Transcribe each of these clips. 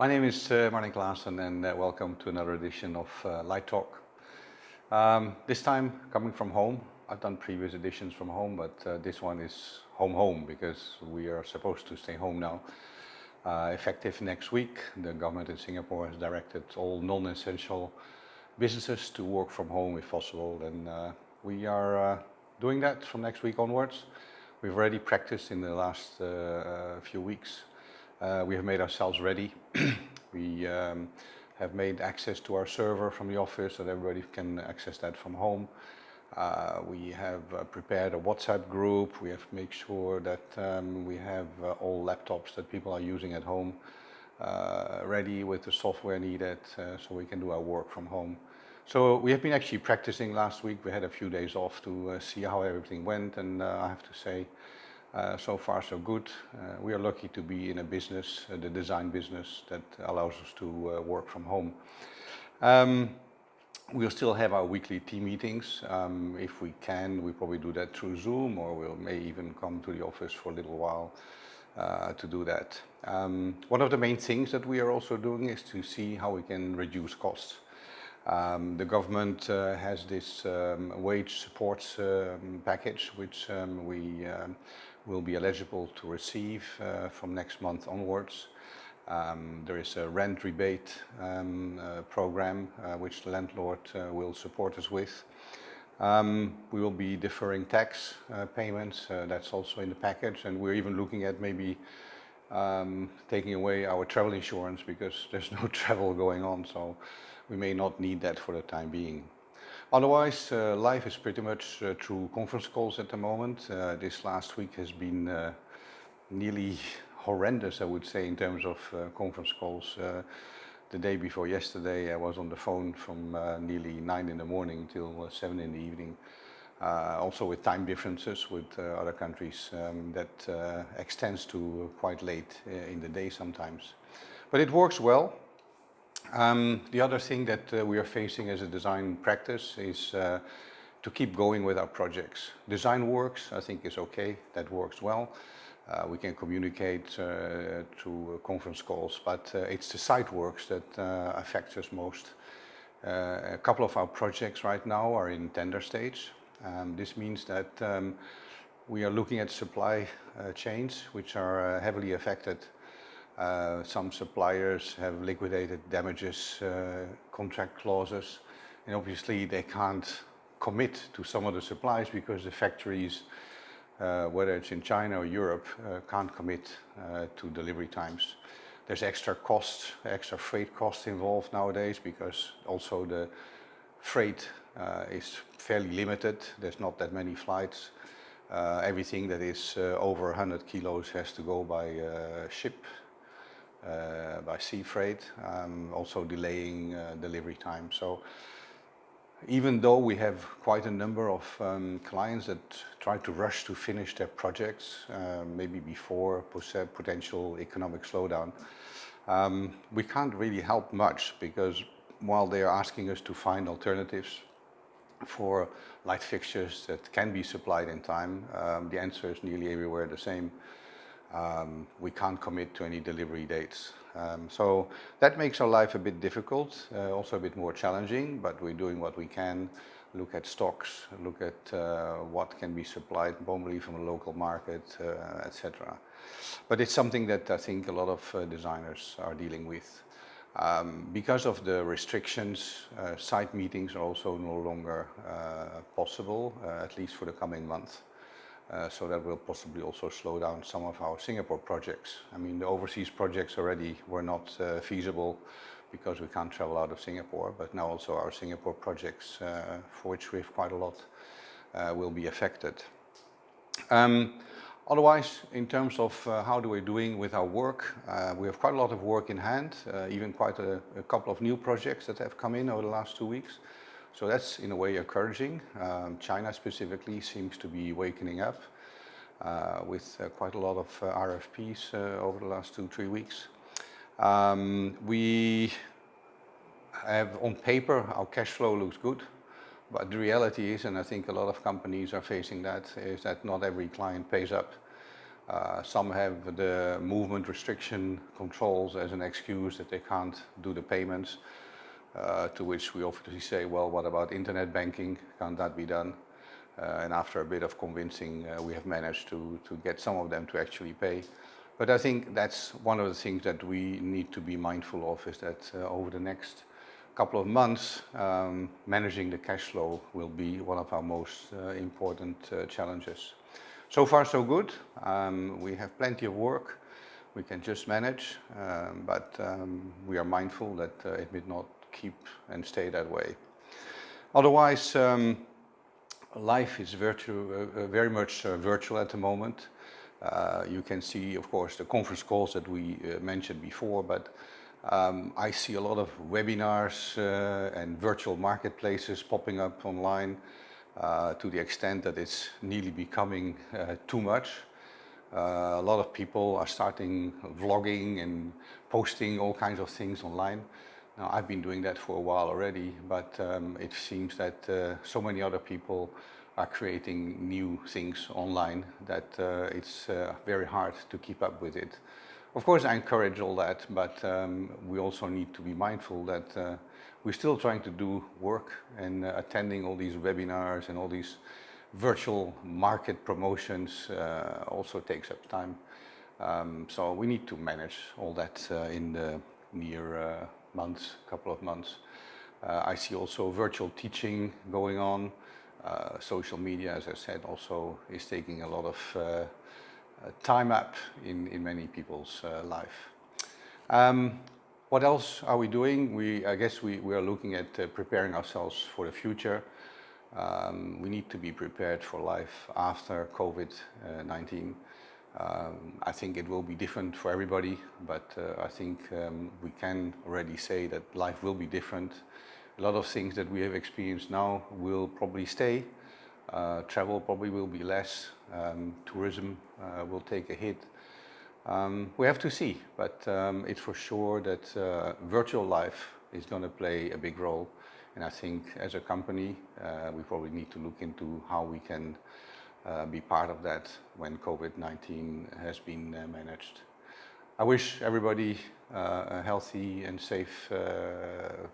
My name is Martin Klaassen and welcome to another edition of Light Talk. This time coming from home. I've done previous editions from home, but this one is home because we are supposed to stay home now. Effective next week, the government in Singapore has directed all non-essential businesses to work from home if possible, and we are doing that from next week onwards. We've already practiced in the last few weeks. We have made ourselves ready. We have made access to our server from the office so that everybody can access that from home. We have prepared a WhatsApp group. We have made sure that we have all laptops that people are using at home ready with the software needed so we can do our work from home. So we have been actually practicing last week. We had a few days off to see how everything went, and I have to say, so far so good. We are lucky to be in a business, the design business, that allows us to work from home. We'll still have our weekly team meetings. If we can, we probably do that through Zoom, or we may even come to the office for a little while to do that. One of the main things that we are also doing is to see how we can reduce costs. The government has this wage support package, which we will be eligible to receive from next month onwards. There is a rent rebate program which the landlord will support us with. We will be deferring tax payments, that's also in the package, and we're even looking at maybe taking away our travel insurance because there's no travel going on, so we may not need that for the time being. Otherwise, life is pretty much through conference calls at the moment. This last week has been nearly horrendous, I would say, in terms of conference calls. The day before yesterday, I was on the phone from nearly 9 in the morning till 7 in the evening. Also with time differences with other countries that extends to quite late in the day sometimes. But it works well. The other thing that we are facing as a design practice is to keep going with our projects. Design works, I think, is okay. That works well. We can communicate through conference calls, but it's the site works that affects us most. A couple of our projects right now are in tender stage. This means that we are looking at supply chains which are heavily affected. Some suppliers have liquidated damages contract clauses, and obviously they can't commit to some of the supplies because the factories, whether it's in China or Europe, can't commit to delivery times. There's extra costs, extra freight costs involved nowadays because also the freight is fairly limited. There's not that many flights. Everything that is over 100 kilos has to go by ship. By sea freight, also delaying delivery time. So even though we have quite a number of clients that try to rush to finish their projects, maybe before potential economic slowdown, we can't really help much because while they are asking us to find alternatives for light fixtures that can be supplied in time, the answer is nearly everywhere the same. We can't commit to any delivery dates. So that makes our life a bit difficult, also a bit more challenging, but we're doing what we can, look at stocks, look at what can be supplied, normally from a local market, etc. But it's something that I think a lot of designers are dealing with. Because of the restrictions, site meetings are also no longer possible, at least for the coming month. So that will possibly also slow down some of our Singapore projects. I mean, the overseas projects already were not feasible because we can't travel out of Singapore, but now also our Singapore projects, for which we have quite a lot, will be affected. Otherwise, in terms of how do we doing with our work, we have quite a lot of work in hand, even quite a couple of new projects that have come in over the last 2 weeks. So that's in a way encouraging. China specifically seems to be wakening up with quite a lot of RFPs over the last 2-3 weeks. We have on paper, our cash flow looks good, but the reality is, and I think a lot of companies are facing that, is that not every client pays up. Some have the movement restriction controls as an excuse that they can't do the payments, to which we obviously say, well, what about internet banking? Can't that be done? And after a bit of convincing, we have managed to get some of them to actually pay. But I think that's one of the things that we need to be mindful of, is that over the next couple of months, managing the cash flow will be one of our most important challenges. So far so good. We have plenty of work. We can just manage, but we are mindful that it may not keep and stay that way. Otherwise, life is very much virtual at the moment. You can see, of course, the conference calls that we mentioned before, but I see a lot of webinars and virtual marketplaces popping up online, to the extent that it's nearly becoming too much. A lot of people are starting vlogging and posting all kinds of things online. Now, I've been doing that for a while already, but it seems that so many other people are creating new things online that it's very hard to keep up with it. Of course, I encourage all that, but we also need to be mindful that we're still trying to do work, and attending all these webinars and all these virtual market promotions also takes up time. So we need to manage all that in the near months, couple of months. I see also virtual teaching going on. Social media, as I said, also is taking a lot of time up in many people's life. What else are we doing? I guess we are looking at preparing ourselves for the future. We need to be prepared for life after COVID-19. I think it will be different for everybody, but I think we can already say that life will be different. A lot of things that we have experienced now will probably stay. Travel probably will be less. Tourism will take a hit. We have to see, but it's for sure that virtual life is going to play a big role. And I think as a company, we probably need to look into how we can be part of that when COVID-19 has been managed. I wish everybody a healthy and safe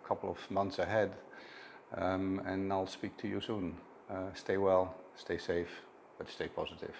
couple of months ahead, and I'll speak to you soon. Stay well, stay safe, but stay positive.